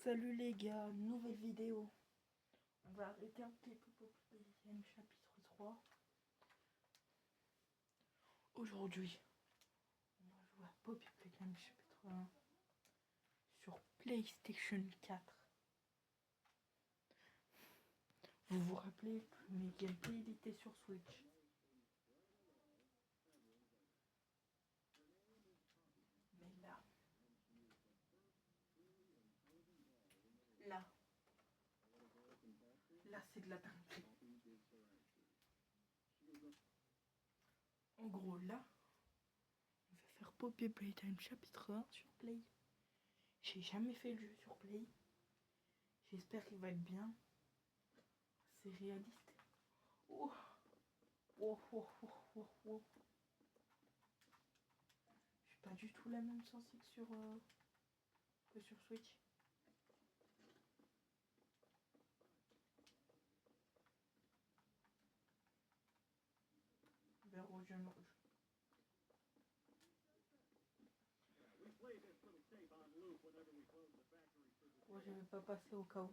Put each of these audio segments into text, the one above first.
Salut les gars, nouvelle vidéo. On va arrêter un petit peu pour le deuxième chapitre 3. Aujourd'hui, on va jouer à Poppy Playtime chapitre 1 sur PlayStation 4. Vous vous rappelez que mes gameplays il était sur Switch. Mais là c'est de la dinguerie. En gros là, on va faire Poppy Playtime chapitre 1 sur Play. J'ai jamais fait le jeu sur Play. J'espère qu'il va être bien. C'est réaliste. Oh. Oh, oh, oh, oh, oh. J'ai pas du tout la même sensée que sur Switch. Vert, rouge, jaune, rouge. Moi, je vais pas passer au cas où.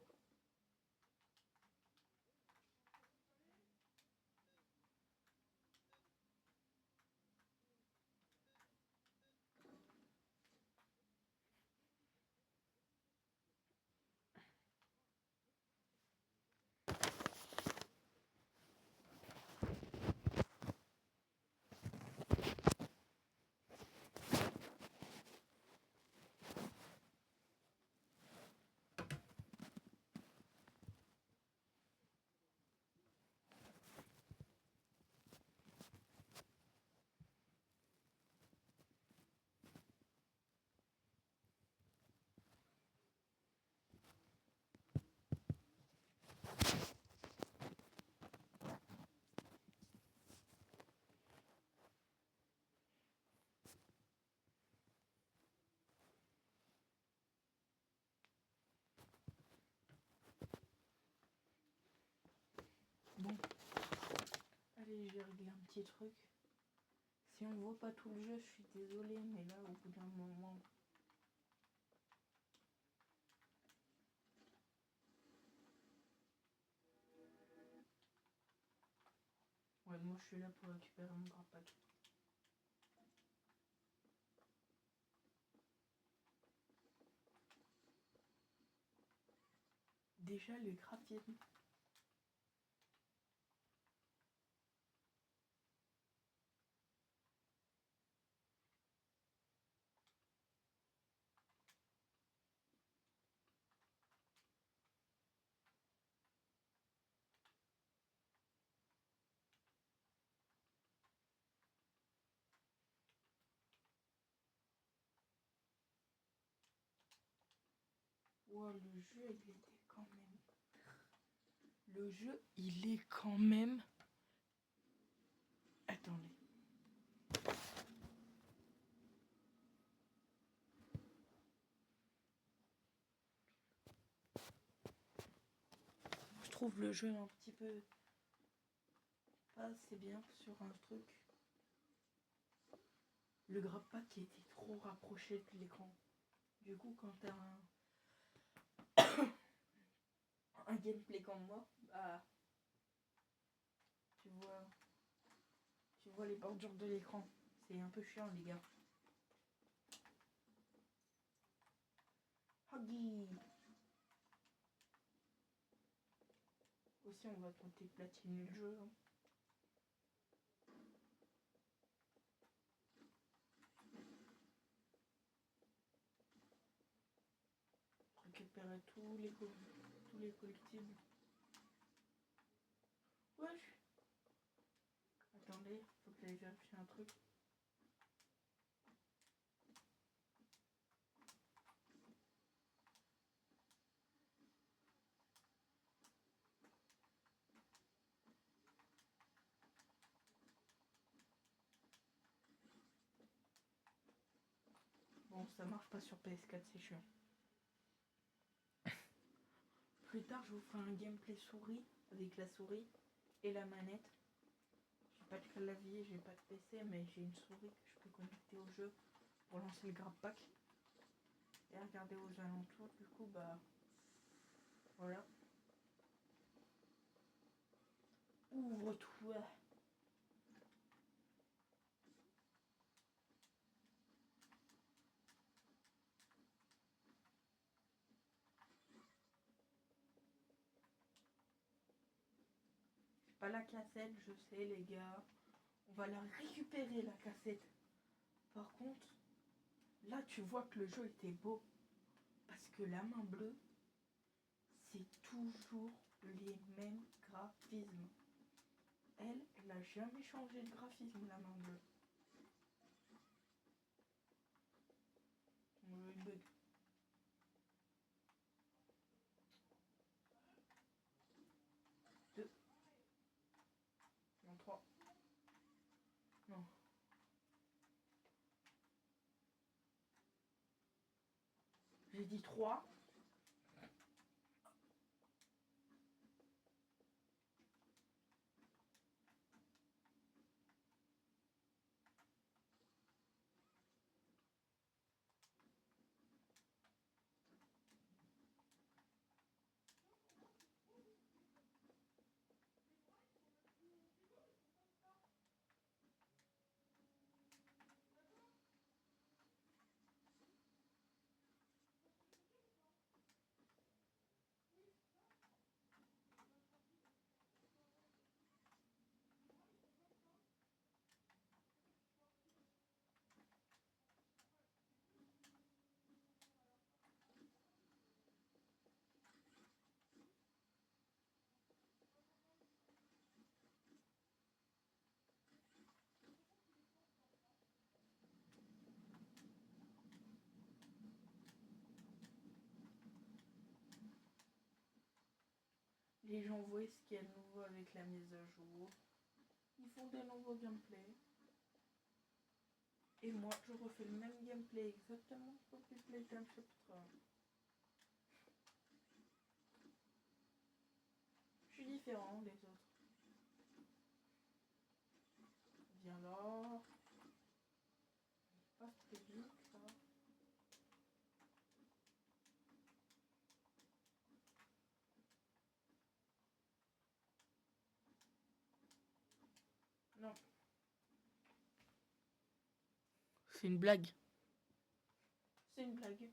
Bon, allez, j'ai réglé un petit truc. Si on voit pas tout le jeu, je suis désolée, mais là, au bout d'un moment... Ouais, moi, je suis là pour récupérer mon grand pack. Déjà, le graphisme. Ouais, le jeu, il était quand même... Le jeu, il est quand même... Attendez. Je trouve le jeu un petit peu... pas assez bien sur un truc. Le grab pack qui était trop rapproché de l'écran. Du coup, quand t'as un gameplay comme moi, bah... Tu vois les bordures de l'écran. C'est un peu chiant, les gars. Huggy. Aussi, on va tenter de platiner le jeu. Hein. Récupérer tous les collectibles. Wesh. Attendez, faut que j'aille vérifier un truc. Bon, ça marche pas sur PS4, c'est chiant. Plus tard, je vous ferai un gameplay souris avec la souris et la manette. J'ai pas de clavier, j'ai pas de PC, mais j'ai une souris que je peux connecter au jeu pour lancer le grab pack et regarder aux alentours. Du coup, bah, Voilà. Ouvre-toi. C'est pas la cassette, je sais les gars. On va la récupérer la cassette. Par contre, là tu vois que le jeu était beau. Parce que la main bleue, c'est toujours les mêmes graphismes. Elle n'a jamais changé de graphisme, la main bleue. On a eu bug. Deux. Non, trois. Non. J'ai dit 3. Les gens voient ce qu'il y a de nouveau avec la mise à jour. Ils font des nouveaux gameplays. Et moi, je refais le même gameplay exactement pour Poppy Playtime chapitre 1. Je suis différent des autres. Viens là. Pas très vite, ça. Non. C'est une blague. C'est une blague.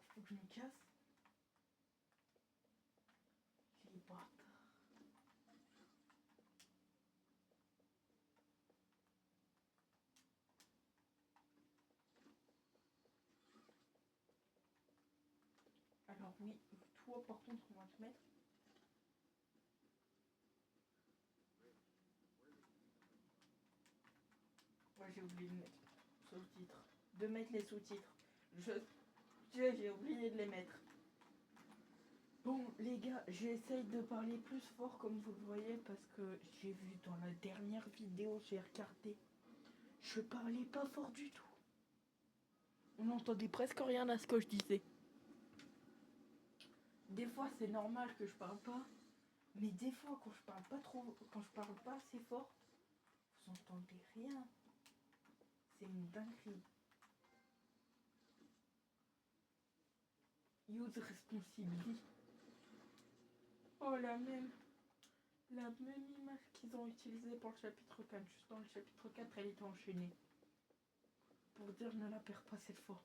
Faut que je me casse. Les bâtards. Alors oui, toi par contre on va te mettre. Ouais, j'ai oublié de mettre sous-titres. De mettre les sous-titres. J'ai oublié de les mettre. Bon les gars, j'essaye de parler plus fort comme vous le voyez parce que j'ai vu dans la dernière vidéo, j'ai regardé. Je parlais pas fort du tout. On n'entendait presque rien à ce que je disais. Des fois c'est normal que je parle pas. Mais des fois quand je parle pas trop, quand je parle pas assez fort, vous entendez rien. C'est une dinguerie. Use responsibly. Oh la même image qu'ils ont utilisée pour le chapitre 4. Juste dans le chapitre 4, elle était enchaînée. Pour dire ne la perds pas cette fois.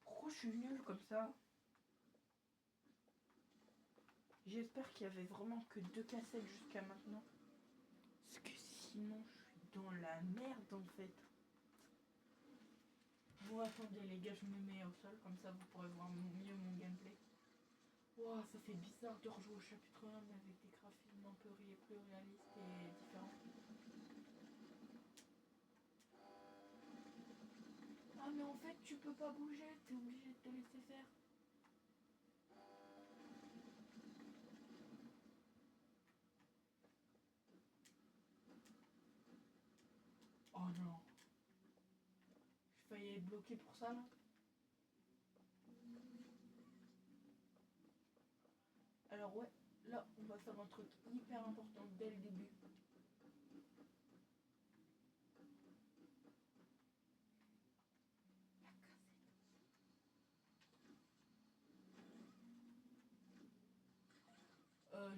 Pourquoi je suis nulle comme ça? J'espère qu'il y avait vraiment que 2 cassettes jusqu'à maintenant. Parce que sinon je suis dans la merde en fait. Bon attendez les gars, je me mets au sol, comme ça vous pourrez voir mieux mon gameplay. Wow, ça fait bizarre de rejouer au chapitre 1 mais avec des graphismes un peu plus réalistes et différents. Ah mais en fait tu peux pas bouger, t'es obligé de te laisser faire. Oh non. J'ai failli être bloqué pour ça là. Alors ouais, là on va faire un truc hyper important dès le début.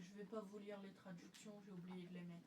Je vais pas vous lire les traductions, j'ai oublié de les mettre.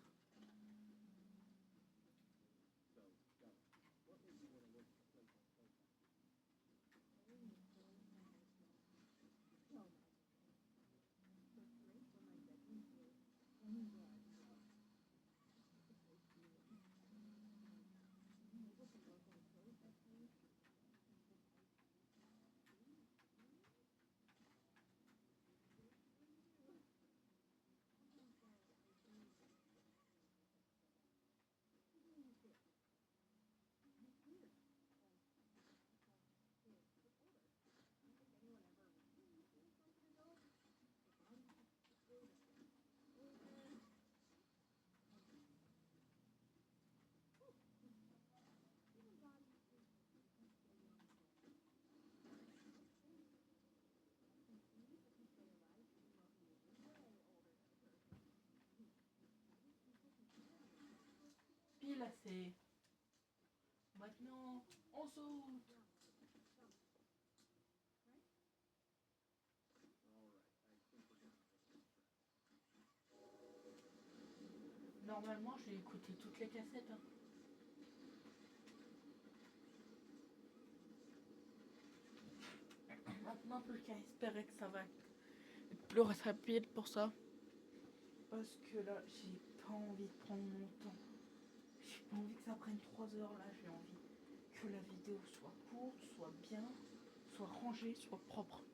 Puis là c'est... Maintenant, on saute. Normalement, j'ai écouté toutes les cassettes. Hein. Maintenant, plus qu'à espérer que ça va être plus rapide pour ça. Parce que là, j'ai pas envie de prendre mon temps. J'ai pas envie que ça prenne 3 heures là. J'ai envie que la vidéo soit courte, soit bien, soit rangée, soit propre.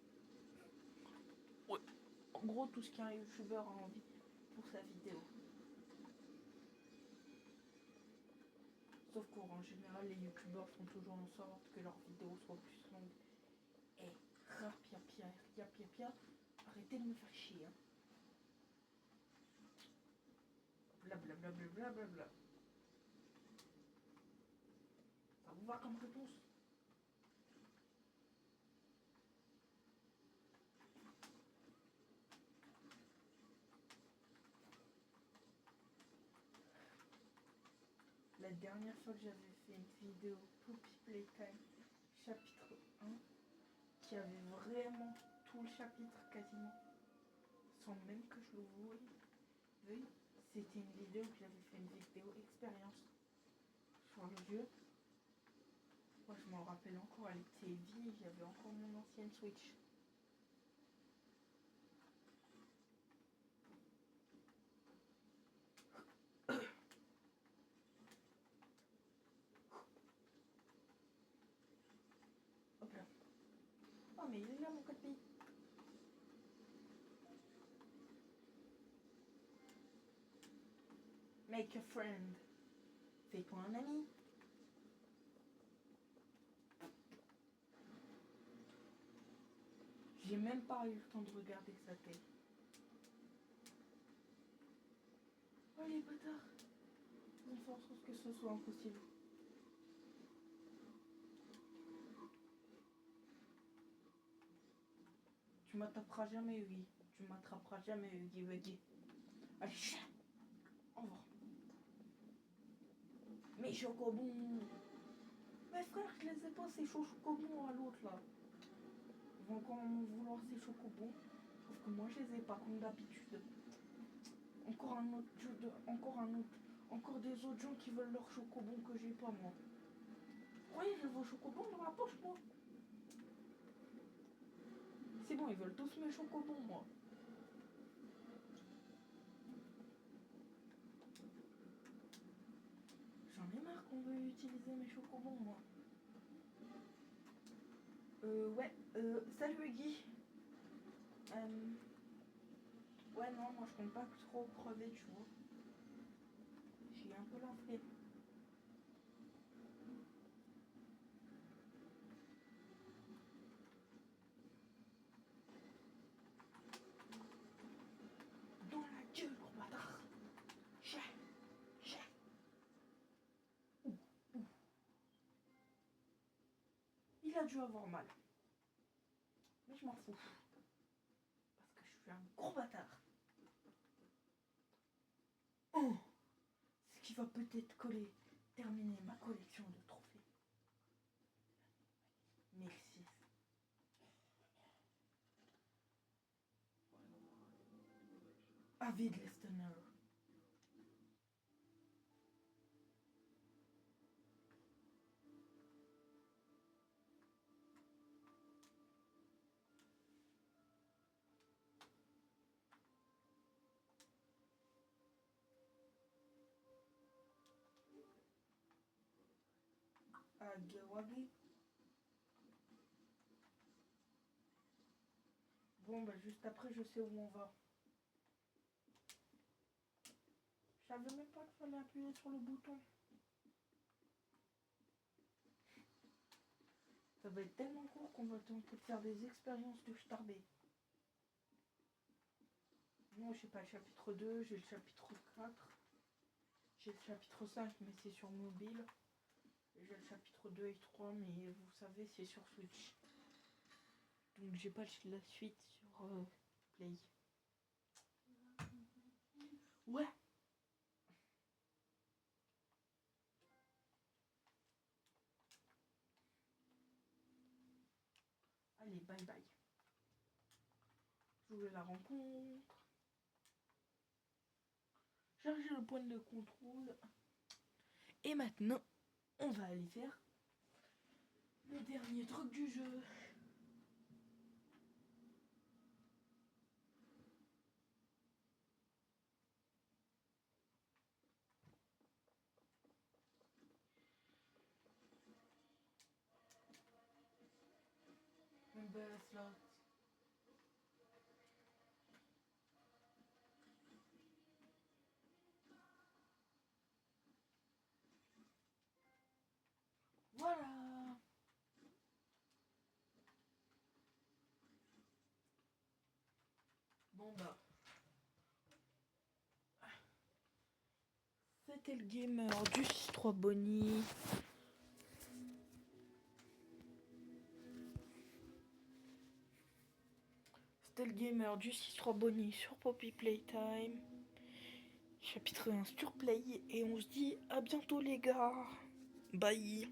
Ouais. En gros, tout ce qu'un youtubeur a envie pour sa vidéo. Sauf qu'en général, les youtubeurs font toujours en sorte que leurs vidéos soient plus longues. Et rapia, arrêtez de me faire chier. Hein. Blablabla. Ça vous va comme réponse? La dernière fois que j'avais fait une vidéo Poppy Playtime chapitre 1 qui avait vraiment tout le chapitre quasiment sans même que je le veuille, c'était une vidéo que j'avais fait une vidéo expérience sur le jeu. Moi je m'en rappelle encore, elle était vieille, j'avais encore mon ancienne Switch. Hop là. Oh mais il est là mon code pays. Make a friend. Fais-toi un ami. J'ai même pas eu le temps de regarder sa tête. Oh les bâtards. On force que ce soit impossible. Tu m'attraperas jamais, Huggy. Tu m'attraperas jamais, Huggy Wuggy. Allez, chat. Au revoir. Mais chocobons. Mais frère, je les ai pas ces chocobons à l'autre là. Ils vont encore m'en vouloir ces chocobons. Sauf que moi je les ai pas comme d'habitude. Encore des autres gens qui veulent leurs chocobons que j'ai pas moi. Vous voyez, j'ai vos chocobons dans ma poche moi. C'est bon, ils veulent tous mes chocobons moi. J'en ai marre qu'on veut utiliser mes chocobons moi. Salut Guy. Ouais, non, moi je compte pas trop crever, tu vois. J'ai un peu la flemme. Dans la gueule, gros bâtard. Chien. Il a dû avoir mal. Mais je m'en fous. Parce que je suis un gros bâtard. Oh, ce qui va peut-être terminer ma collection de trophées. Merci. Avid listener. Agawagi. Bon, bah juste après, je sais où on va. Je savais même pas qu'il fallait appuyer sur le bouton. Ça va être tellement court qu'on va tenter de faire des expériences de Starbé. Non, je sais pas, le chapitre 2, j'ai le chapitre 4. J'ai le chapitre 5, mais c'est sur mobile. J'ai le chapitre 2 et 3, mais vous savez, c'est sur Switch. Donc j'ai pas la suite sur Play. Ouais. Allez, bye bye. Jouer la rencontre. Charger le point de contrôle. Et maintenant, on va aller faire le dernier truc du jeu. Member slot. Voilà. Bon bah. C'était le gamer du 6-3 Bonnie. C'était le gamer du 6-3 Bonnie sur Poppy Playtime. Chapitre 1 sur Play. Et on se dit à bientôt les gars. Bye.